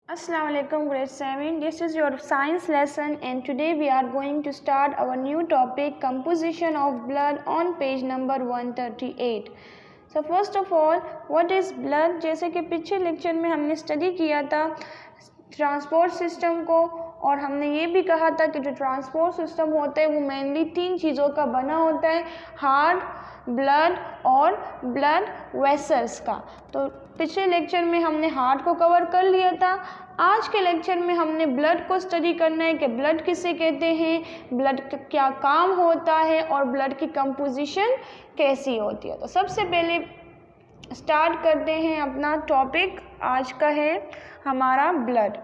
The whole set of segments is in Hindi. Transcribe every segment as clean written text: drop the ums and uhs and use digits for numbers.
Assalamu alaikum grade 7. This is your science lesson and today we are going to start our new topic composition of blood on page number 138. So first of all what is blood? जैसे कि पिछले लेक्चर में हमने स्टडी किया था ट्रांसपोर्ट सिस्टम को और हमने ये भी कहा था कि जो ट्रांसपोर्ट सिस्टम होता है वो मेनली 3 चीज़ों का बना होता है, हार्ट, ब्लड और ब्लड वेसल्स का। तो पिछले लेक्चर में हमने हार्ट को कवर कर लिया था। आज के लेक्चर में हमने ब्लड को स्टडी करना है कि ब्लड किसे कहते हैं, ब्लड का क्या काम होता है और ब्लड की कंपोजिशन कैसी होती है। तो सबसे पहले स्टार्ट करते हैं अपना टॉपिक। आज का है हमारा ब्लड।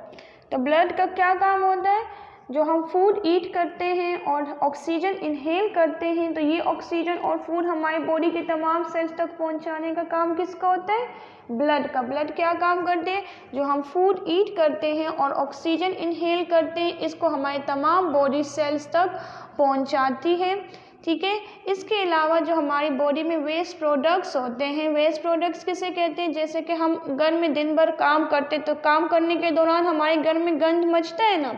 तो ब्लड का क्या काम होता है? जो हम फूड ईट करते हैं और ऑक्सीजन इनहेल करते हैं तो ये ऑक्सीजन और फूड हमारी बॉडी के तमाम सेल्स तक पहुंचाने का काम किसका होता है? ब्लड का। ब्लड क्या काम करते हैं? जो हम फूड ईट करते हैं और ऑक्सीजन इनहेल करते हैं इसको हमारे तमाम बॉडी सेल्स तक पहुंचाती है। ठीक है। इसके अलावा जो हमारी बॉडी में वेस्ट प्रोडक्ट्स होते हैं, वेस्ट प्रोडक्ट्स किसे कहते हैं? जैसे कि हम घर में दिन भर काम करते तो काम करने के दौरान हमारे घर में गंध मचता है ना,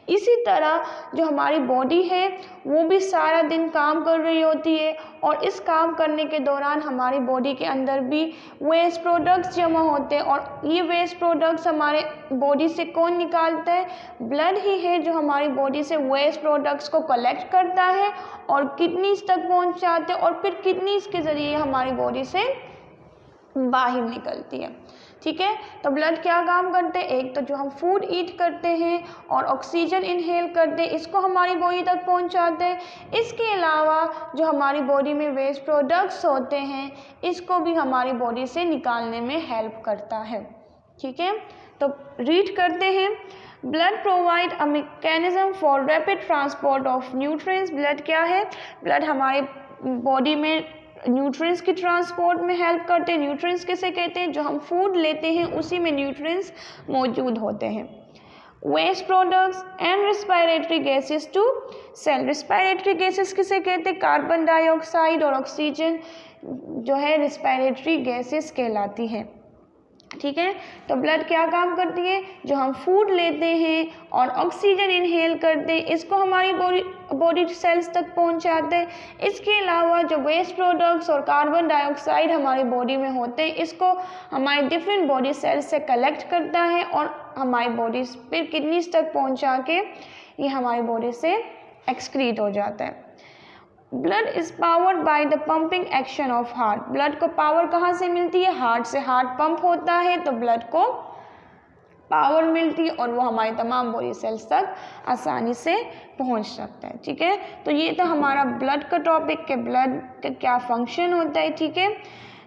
इसी तरह जो हमारी बॉडी है वो भी सारा दिन काम कर रही होती है और इस काम करने के दौरान हमारी बॉडी के अंदर भी वेस्ट प्रोडक्ट्स जमा होते हैं और ये वेस्ट प्रोडक्ट्स हमारे बॉडी से कौन निकालता है? ब्लड ही है जो हमारी बॉडी से वेस्ट प्रोडक्ट्स को कलेक्ट करता है और किडनीज तक पहुंचाते हैं और फिर किडनीज के ज़रिए हमारी बॉडी से बाहर निकलती है। ठीक है। तो ब्लड क्या काम करते हैं? एक तो जो हम फूड ईट करते हैं और ऑक्सीजन इनहेल करते हैं इसको हमारी बॉडी तक पहुंचाते हैं। इसके अलावा जो हमारी बॉडी में वेस्ट प्रोडक्ट्स होते हैं इसको भी हमारी बॉडी से निकालने में हेल्प करता है। ठीक है। तो रीड करते हैं। Blood provide a mechanism for rapid transport of nutrients. Blood क्या है? ब्लड हमारे बॉडी में न्यूट्रिएंट्स की ट्रांसपोर्ट में हेल्प करते हैं। न्यूट्रिएंट्स किसे कहते हैं? जो हम फूड लेते हैं उसी में न्यूट्रिएंट्स मौजूद होते हैं। Waste products and respiratory gases to cell. Respiratory gases किसे कहते हैं? कार्बन डाइऑक्साइड और ऑक्सीजन जो है रिस्पायरेटरी गैसेस कहलाती हैं। ठीक है। तो ब्लड क्या काम करती है? जो हम फूड लेते हैं और ऑक्सीजन इनहेल करते हैं इसको हमारी बॉडी सेल्स तक पहुंचाते हैं। इसके अलावा जो वेस्ट प्रोडक्ट्स और कार्बन डाइऑक्साइड हमारी बॉडी में होते हैं इसको हमारे डिफरेंट बॉडी सेल्स से कलेक्ट करता है और हमारी बॉडी फिर किडनीज तक पहुंचा के ये हमारी बॉडी से एक्सक्रीट हो जाता है। Blood is powered by the pumping action of heart. Blood को पावर कहाँ से मिलती है? हार्ट से। हार्ट पंप होता है तो ब्लड को पावर मिलती है और वो हमारे तमाम बॉडी सेल्स तक आसानी से पहुंच सकता है। ठीक है। तो ये तो हमारा ब्लड का टॉपिक के ब्लड का क्या फंक्शन होता है। ठीक है।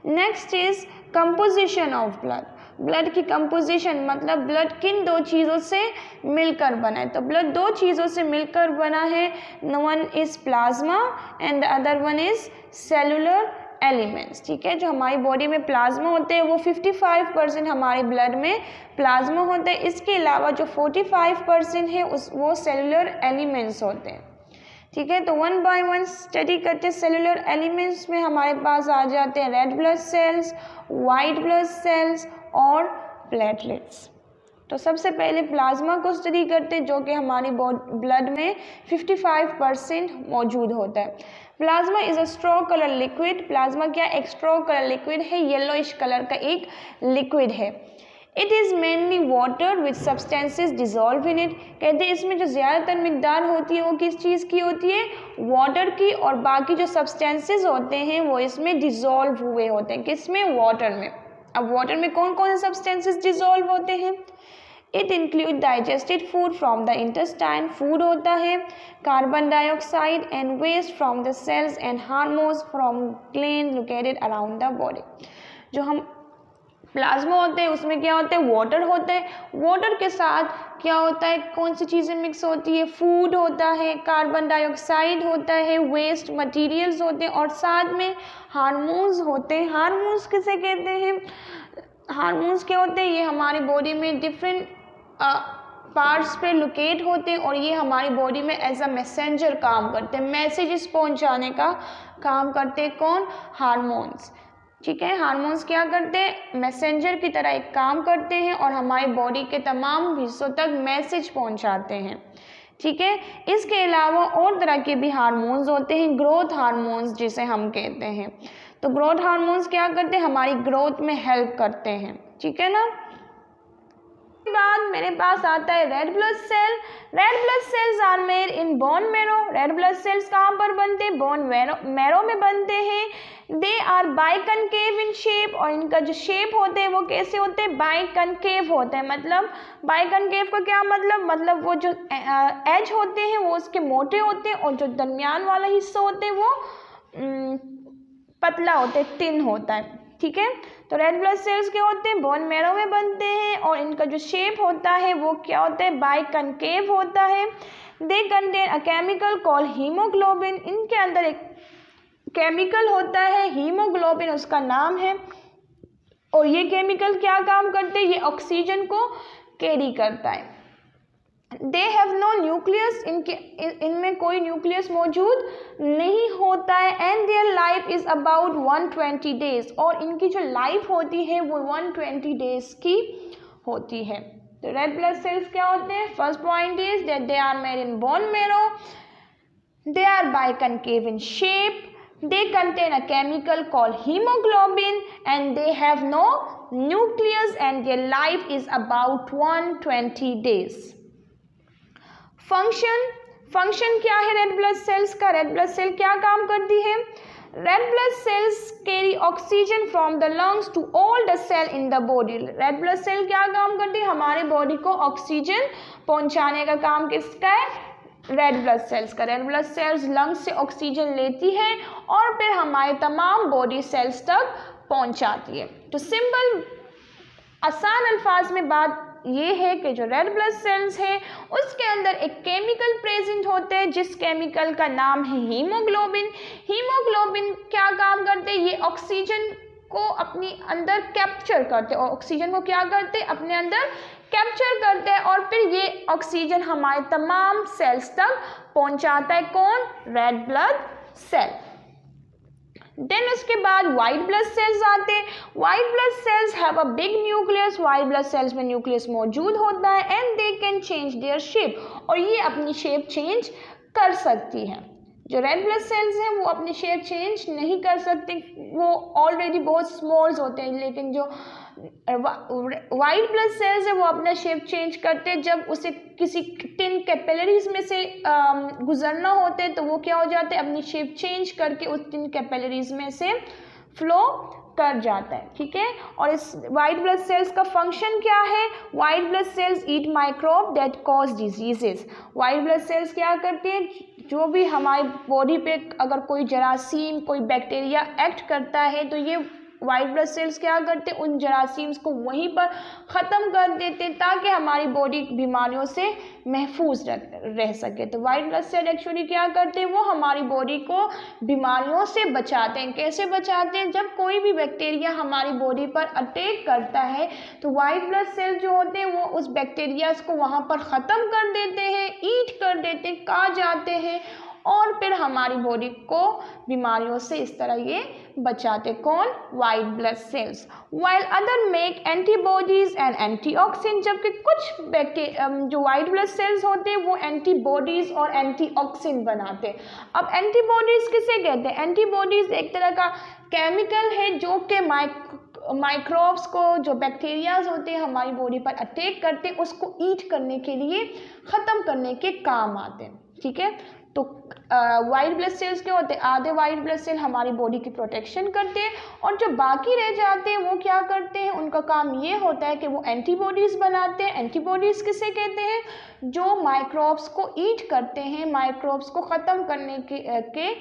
Next is composition of blood. Blood की कंपोजिशन मतलब ब्लड किन 2 चीज़ों से मिलकर बना है? तो ब्लड 2 चीज़ों से मिलकर बना है। One is plasma and the other one is cellular elements. ठीक है। जो हमारी बॉडी में प्लाज्मा होते हैं वो 55% हमारे ब्लड में प्लाज्मा होते हैं। इसके अलावा जो 45% है वो सेलुलर एलिमेंट्स होते हैं। ठीक है। तो वन बाय वन स्टडी करते हैं। सेलुलर एलिमेंट्स में हमारे पास आ जाते हैं red blood sales, white blood cells और प्लेटलेट्स। तो सबसे पहले प्लाज्मा को स्टडी करते हैं जो कि हमारी ब्लड में 55% मौजूद होता है। Plasma is a straw colour liquid. Plasma क्या? एक स्ट्रॉ कलर लिक्विड है, येलोइश कलर का एक लिक्विड है। It is mainly water with substances dissolve in it. कहते हैं इसमें जो ज़्यादातर मिकदार होती है वो किस चीज़ की होती है? वाटर की, और बाकी जो सब्सटेंसेज होते हैं वो इसमें डिजॉल्व हुए होते हैं। किसमें? वाटर में। अब वाटर में कौन कौन से सब्सटेंसेज डिजॉल्व होते हैं? It include digested food from the intestine. Food होता है, carbon dioxide and waste from the cells and hormones from gland located around the body. जो हम प्लाज्मा होते हैं उसमें क्या होता है? वाटर होता है। वाटर के साथ क्या होता है? कौन सी चीज़ें मिक्स होती है? फूड होता है, कार्बन डाइऑक्साइड होता है, वेस्ट मटेरियल्स होते हैं और साथ में हार्मोन्स होते हैं। हार्मोन्स किसे कहते हैं? हार्मोन्स क्या होते हैं? ये हमारी बॉडी में डिफरेंट पार्ट्स पे लोकेट होते हैं और ये हमारी बॉडी में एज अ मैसेंजर काम करते हैं, मैसेजेस पहुंचाने का काम करते हैं। कौन? हार्मोन्स। ठीक है। हार्मोन्स क्या करते हैं, मैसेंजर की तरह एक काम करते हैं और हमारे बॉडी के तमाम हिस्सों तक मैसेज पहुंचाते हैं। ठीक है। इसके अलावा और तरह के भी हार्मोन्स होते हैं, ग्रोथ हार्मोन्स जिसे हम कहते हैं। तो ग्रोथ हार्मोन्स क्या करते हैं, हमारी ग्रोथ में हेल्प करते हैं। ठीक है ना। बाद मेरे पास आता है red blood cell. Red blood cells are made in bone marrow. Red blood cells कहाँ पर बनते हैं, बोन मैरो में बनते हैं। They are biconcave in shape, और इनका जो शेप होते हैं वो कैसे होते हैं, बाइकनकेव होते हैं। मतलब बाइकनकेव का क्या मतलब वो जो एज होते हैं वो उसके मोटे होते हैं और जो दरमियान वाला हिस्सा होते हैं वो पतला होते हैं, थिन होता है। ठीक है। तो रेड ब्लड सेल्स क्या होते हैं, बोन मैरो में बनते हैं और इनका जो शेप होता है वो क्या होता है, बाइकनकेव होता है। They contain a chemical call haemoglobin. इनके अंदर एक केमिकल होता है हीमोग्लोबिन, उसका नाम है। और ये केमिकल क्या काम करते हैं, ये ऑक्सीजन को कैरी करता है। दे हैव नो न्यूक्लियस, इनमें कोई न्यूक्लियस मौजूद नहीं होता है। And their life is about 120 days, और इनकी जो लाइफ होती है वो 120 डेज की होती है। तो रेड ब्लड सेल्स क्या होते हैं, first point is that they are made in bone marrow, they are biconcave in shape, they contain a chemical called hemoglobin, and they have no nucleus, and their life is about 120 days. Function क्या है रेड ब्लड सेल्स का, रेड ब्लड सेल क्या काम करती है, red blood cells carry oxygen from the lungs to all the cell in the body. Red blood cell क्या काम करती है, हमारे बॉडी को ऑक्सीजन पहुंचाने का काम किसका है, रेड ब्लड सेल्स का। रेड ब्लड सेल्स लंग्स से ऑक्सीजन लेती है और फिर हमारे तमाम बॉडी सेल्स तक पहुंचाती है। तो सिंपल आसान अल्फाज में बात ये है कि जो रेड ब्लड सेल्स है उसके अंदर एक केमिकल प्रेजेंट होते हैं जिस केमिकल का नाम है हीमोग्लोबिन। हीमोग्लोबिन क्या काम करते हैं, ये ऑक्सीजन को अपनी अंदर कैप्चर करते हैं, और ऑक्सीजन को क्या करते हैं, अपने अंदर कैप्चर करते हैं, और फिर ये ऑक्सीजन हमारे तमाम सेल्स तक पहुंचाता है। कौन, रेड ब्लड सेल। देन उसके बाद वाइट ब्लड सेल्स आते हैं। White blood cells have a big nucleus, white blood cells में न्यूक्लियस मौजूद होता है। And they can change their shape, और ये अपनी शेप चेंज कर सकती है। जो रेड ब्लड सेल्स हैं वो अपनी शेप चेंज नहीं कर सकते, वो ऑलरेडी बहुत स्मॉल होते हैं, लेकिन जो वाइट ब्लड सेल्स है वो अपना शेप चेंज करते हैं जब उसे किसी टिन कैपिलरीज में से गुजरना होते हैं, तो वो क्या हो जाते हैं, अपनी शेप चेंज करके उस टिन कैपिलरीज में से फ्लो कर जाता है। ठीक है। और इस वाइट ब्लड सेल्स का फंक्शन क्या है, white blood cells eat microbe that cause diseases. White blood cells क्या करते हैं, जो भी हमारी बॉडी पे अगर कोई जरासीम कोई बैक्टीरिया एक्ट करता है तो ये वाइट ब्लड सेल्स क्या करते हैं, उन जरासीम्स को वहीं पर ख़त्म कर देते हैं ताकि हमारी बॉडी बीमारियों से महफूज रह सके। तो वाइट ब्लड सेल एक्चुअली क्या करते हैं, वो हमारी बॉडी को बीमारियों से बचाते हैं। कैसे बचाते हैं, जब कोई भी बैक्टीरिया हमारी बॉडी पर अटैक करता है तो वाइट ब्लड सेल जो होते हैं वो उस बैक्टीरिया को वहाँ पर ख़त्म कर देते हैं, ईट कर देते हैं, खा जाते हैं, और फिर हमारी बॉडी को बीमारियों से इस तरह ये बचाते। कौन, white blood cells. While other make antibodies and antioxidant, जबकि कुछ जो वाइट ब्लड सेल्स होते हैं वो एंटीबॉडीज और एंटीऑक्सीडेंट बनाते हैं। अब एंटीबॉडीज किसे कहते हैं, एंटीबॉडीज एक तरह का केमिकल है जो कि माइक्रोब्स को, जो बैक्टीरियाज होते हैं हमारी बॉडी पर अटैक करते हैं, उसको ईट करने के लिए, ख़त्म करने के काम आते हैं। ठीक है। तो वाइट ब्लड सेल्स क्या होते हैं, आधे वाइट ब्लड सेल हमारी बॉडी की प्रोटेक्शन करते हैं, और जो बाकी रह जाते हैं वो क्या करते हैं, उनका काम ये होता है कि वो एंटीबॉडीज़ बनाते हैं। एंटीबॉडीज़ किसे कहते हैं, जो माइक्रोब्स को ईट करते हैं, माइक्रोब्स को ख़त्म करने के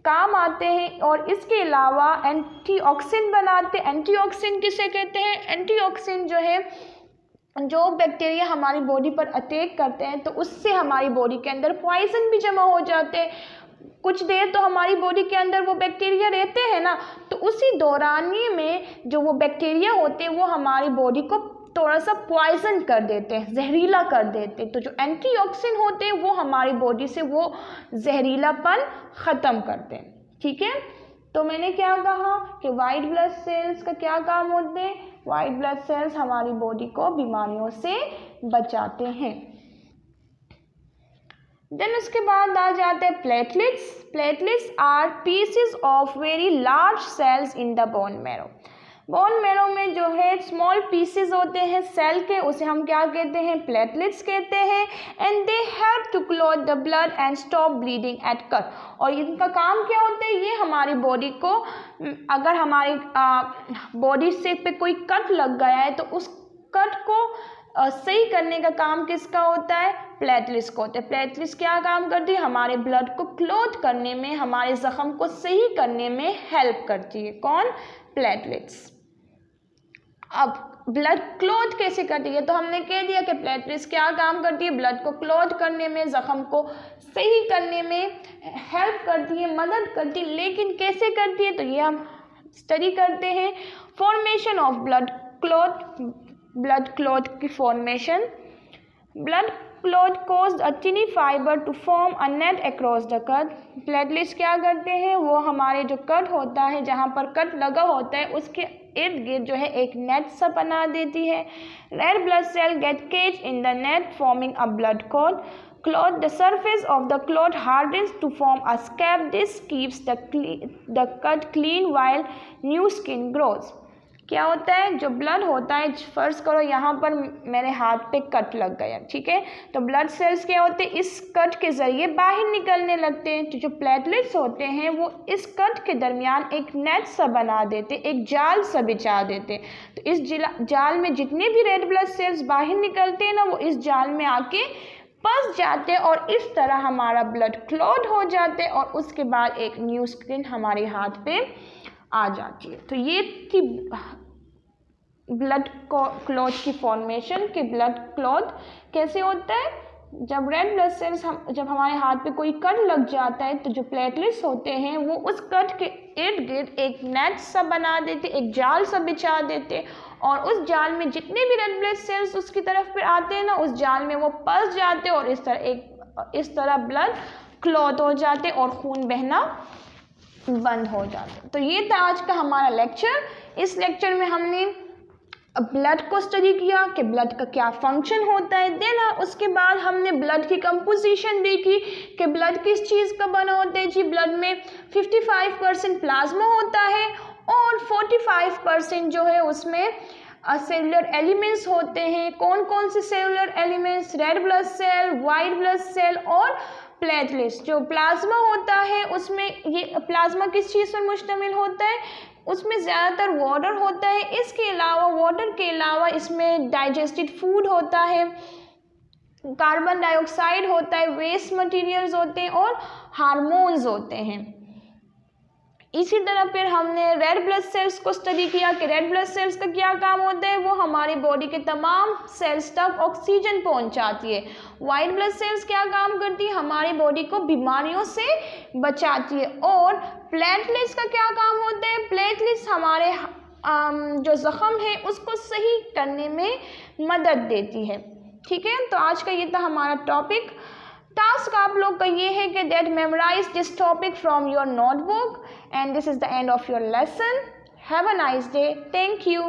काम आते हैं, और इसके अलावा एंटीऑक्सीडेंट बनाते हैं। एंटीऑक्सीडेंट किसे कहते हैं, एंटीऑक्सीडेंट जो है, जो बैक्टीरिया हमारी बॉडी पर अटैक करते हैं तो उससे हमारी बॉडी के अंदर पॉइजन भी जमा हो जाते हैं। कुछ देर तो हमारी बॉडी के अंदर वो बैक्टीरिया रहते हैं ना, तो उसी दौरानिए में जो वो बैक्टीरिया होते हैं वो हमारी बॉडी को थोड़ा सा पॉइजन कर देते हैं, जहरीला कर देते हैं। तो जो एंटीऑक्सीडेंट होते हैं वो हमारी बॉडी से वो जहरीलापन ख़त्म करते हैं। ठीक है। तो मैंने क्या कहा कि वाइट ब्लड सेल्स का क्या काम होते हैं, वाइट ब्लड सेल्स हमारी बॉडी को बीमारियों से बचाते हैं। देन उसके बाद आ जाते हैं platelets. Platelets are pieces of very large cells in the bone marrow. Bone marrow में जो है स्मॉल पीसेस होते हैं सेल के, उसे हम क्या कहते हैं, प्लेटलेट्स कहते हैं। And they help to clot the blood and stop bleeding at cut. और इनका काम क्या होता है, ये हमारी बॉडी को, अगर हमारी बॉडी से पे कोई कट लग गया है तो उस कट को सही करने का काम किसका होता है, प्लेटलेट्स को होता है। प्लेटलेट्स क्या काम करती है, हमारे ब्लड को क्लॉट करने में, हमारे जख्म को सही करने में हेल्प करती है। कौन, प्लेटलेट्स। अब ब्लड क्लॉट कैसे करती है, तो हमने कह दिया कि प्लेटलेट्स क्या काम करती है, ब्लड को क्लॉट करने में, जख्म को सही करने में हेल्प करती है, मदद करती है। लेकिन कैसे करती है, तो ये हम स्टडी करते हैं। Formation of blood clot, blood clot की formation. Blood clot cause a tiny fibre to form a net across the cut. Platelets क्या करते हैं, वो हमारे जो कट होता है, जहाँ पर कट लगा होता है, उसके इर्द गिर्द जो है एक नेट सा बना देती है। Red blood cell get cage in the net forming a blood clot. The surface of the clot hardens to form a scab. This keeps the cut clean while new skin grows. क्या होता है, जो ब्लड होता है, फर्ज करो यहाँ पर मेरे हाथ पे कट लग गया, ठीक है, तो ब्लड सेल्स क्या होते हैं, इस कट के ज़रिए बाहर निकलने लगते हैं। तो जो प्लेटलेट्स होते हैं वो इस कट के दरमियान एक नेट सा बना देते, एक जाल सा बिछा देते। तो इस जाल में जितने भी रेड ब्लड सेल्स बाहर निकलते हैं ना, वो इस जाल में आके फंस जाते हैं और इस तरह हमारा ब्लड क्लॉट हो जाते हैं और उसके बाद एक न्यू स्किन हमारे हाथ पे आ जाती है। तो ये थी ब्लड क्लॉट की फॉर्मेशन, कि ब्लड क्लॉट कैसे होता है, जब रेड ब्लड सेल्स जब हमारे हाथ पे कोई कट लग जाता है तो जो प्लेटलेट्स होते हैं वो उस कट के इर्द गिर्द एक नेट सा बना देते, एक जाल सा बिछा देते और उस जाल में जितने भी रेड ब्लड सेल्स उसकी तरफ पे आते हैं ना, उस जाल में वो फंस जाते और इस तरह ब्लड क्लॉट हो जाते और खून बहना बंद हो जाता। तो ये था आज का हमारा लेक्चर। इस लेक्चर में हमने ब्लड को स्टडी किया कि ब्लड का क्या फंक्शन होता है। देन उसके बाद हमने ब्लड की कंपोजिशन देखी कि ब्लड किस चीज़ का बना होता है। जी, ब्लड में 55% प्लाज्मा होता है और 45% जो है उसमें सेलुलर एलिमेंट्स होते हैं। कौन कौन से cellular elements, red blood cell, white blood cell और प्लेटलेट्स। जो प्लाज्मा होता है उसमें, ये प्लाज्मा किस चीज़ पर मुश्तमिल होता है, उसमें ज़्यादातर वाटर होता है। इसके अलावा, वाटर के अलावा इसमें डाइजेस्टेड फूड होता है, कार्बन डाइऑक्साइड होता है, वेस्ट मटेरियल्स होते हैं और हार्मोन्स होते हैं। इसी तरह फिर हमने रेड ब्लड सेल्स को स्टडी किया कि रेड ब्लड सेल्स का क्या काम होता है, वो हमारी बॉडी के तमाम सेल्स तक ऑक्सीजन पहुंचाती है। वाइट ब्लड सेल्स क्या काम करती है, हमारी बॉडी को बीमारियों से बचाती है। और प्लेटलेट्स का क्या काम होता है, प्लेटलेट्स हमारे जो ज़ख़म है उसको सही करने में मदद देती है। ठीक है, तो आज का ये था हमारा टॉपिक। टास्क आप लोग का ये है कि that memorise this topic from your notebook and this is the end of your lesson. Have a nice day. Thank you.